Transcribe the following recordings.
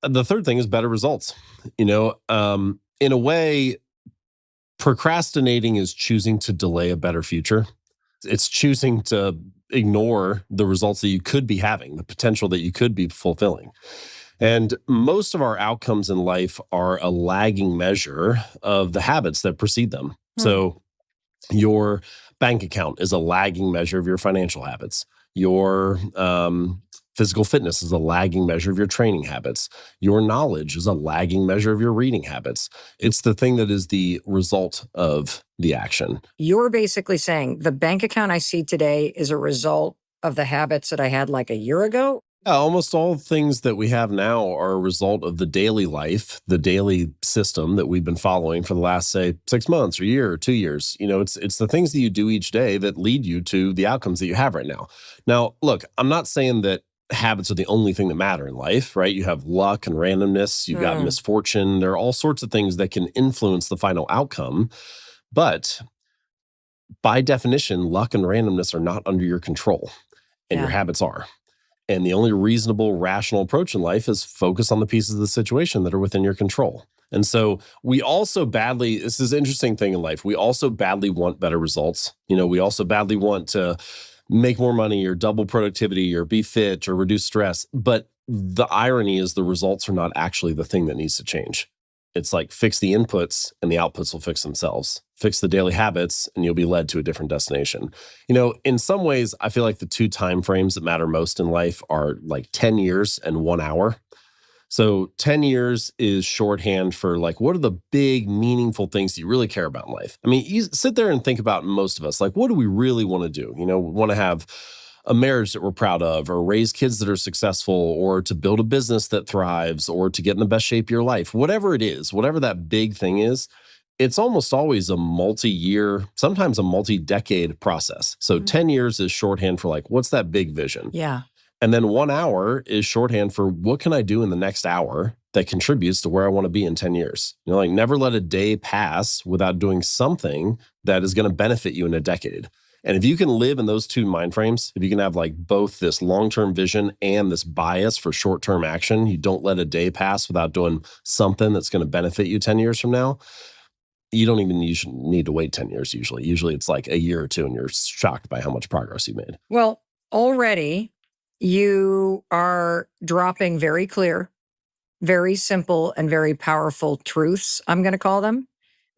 then the third thing is better results. In a way, procrastinating is choosing to delay a better future. It's choosing to ignore the results that you could be having, the potential that you could be fulfilling. And most of our outcomes in life are a lagging measure of the habits that precede them. So your bank account is a lagging measure of your financial habits. Your physical fitness is a lagging measure of your training habits. Your knowledge is a lagging measure of your reading habits. It's the thing that is the result of the action. You're basically saying the bank account I see today is a result of the habits that I had like a year ago? Almost all things that we have now are a result of the daily life, the daily system that we've been following for the last, say, 6 months or a year or 2 years. It's the things that you do each day that lead you to the outcomes that you have right now. Now, look, I'm not saying that habits are the only thing that matter in life, right? You have luck and randomness, you've got misfortune. There are all sorts of things that can influence the final outcome. But by definition, luck and randomness are not under your control, and your habits are. And the only reasonable, rational approach in life is focus on the pieces of the situation that are within your control. And so we also this is an interesting thing in life. We also badly want better results. We also badly want to make more money or double productivity or be fit or reduce stress. But the irony is the results are not actually the thing that needs to change. It's like fix the inputs and the outputs will fix themselves. Fix the daily habits and you'll be led to a different destination. In some ways, I feel like the two time frames that matter most in life are like 10 years and 1 hour. So 10 years is shorthand for like, what are the big, meaningful things that you really care about in life? I mean, you sit there and think about most of us, like, what do we really want to do? We want to have a marriage that we're proud of, or raise kids that are successful, or to build a business that thrives, or to get in the best shape of your life. Whatever it is, whatever that big thing is, it's almost always a multi-year, sometimes a multi-decade process. So 10 years is shorthand for like, what's that big vision? Yeah. And then 1 hour is shorthand for what can I do in the next hour that contributes to where I want to be in 10 years? Like never let a day pass without doing something that is going to benefit you in a decade. And if you can live in those two mind frames, if you can have like both this long-term vision and this bias for short-term action, you don't let a day pass without doing something that's going to benefit you 10 years from now. You don't even need to wait 10 years usually. Usually it's like a year or two and you're shocked by how much progress you made. Well, already you are dropping very clear, very simple, and very powerful truths, I'm going to call them,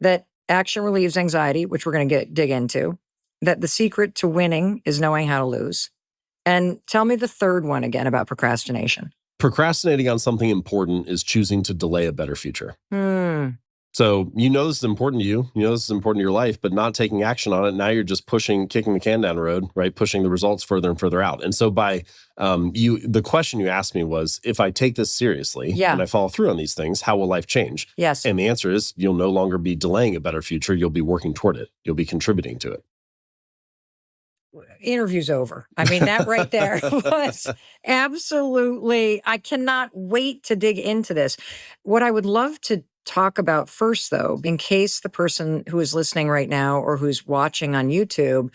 that action relieves anxiety, which we're going to dig into, that the secret to winning is knowing how to lose. And tell me the third one again about procrastination. Procrastinating on something important is choosing to delay a better future. So this is important to you. This is important to your life, but not taking action on it. Now you're just kicking the can down the road, right? Pushing the results further and further out. And so the question you asked me was, if I take this seriously and I follow through on these things, how will life change? Yes. And the answer is you'll no longer be delaying a better future. You'll be working toward it. You'll be contributing to it. Interview's over. I mean, that right there was absolutely, I cannot wait to dig into this. What I would love to talk about first, though, in case the person who is listening right now or who's watching on YouTube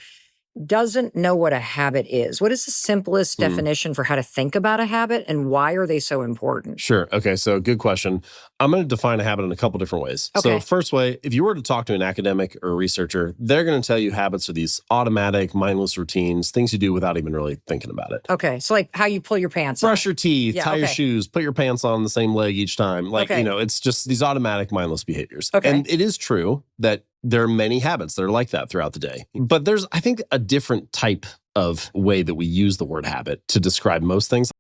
doesn't know what a habit is. What is the simplest definition for how to think about a habit and why are they so important? Sure. Okay. So good question. I'm going to define a habit in a couple different ways. Okay. So first way, if you were to talk to an academic or a researcher, they're going to tell you habits are these automatic, mindless routines, things you do without even really thinking about it. Okay. So like how you pull your pants on. Brush your teeth, tie your shoes, put your pants on the same leg each time. It's just these automatic, mindless behaviors. Okay. And it is true that there are many habits that are like that throughout the day. But there's, I think, a different type of way that we use the word habit to describe most things.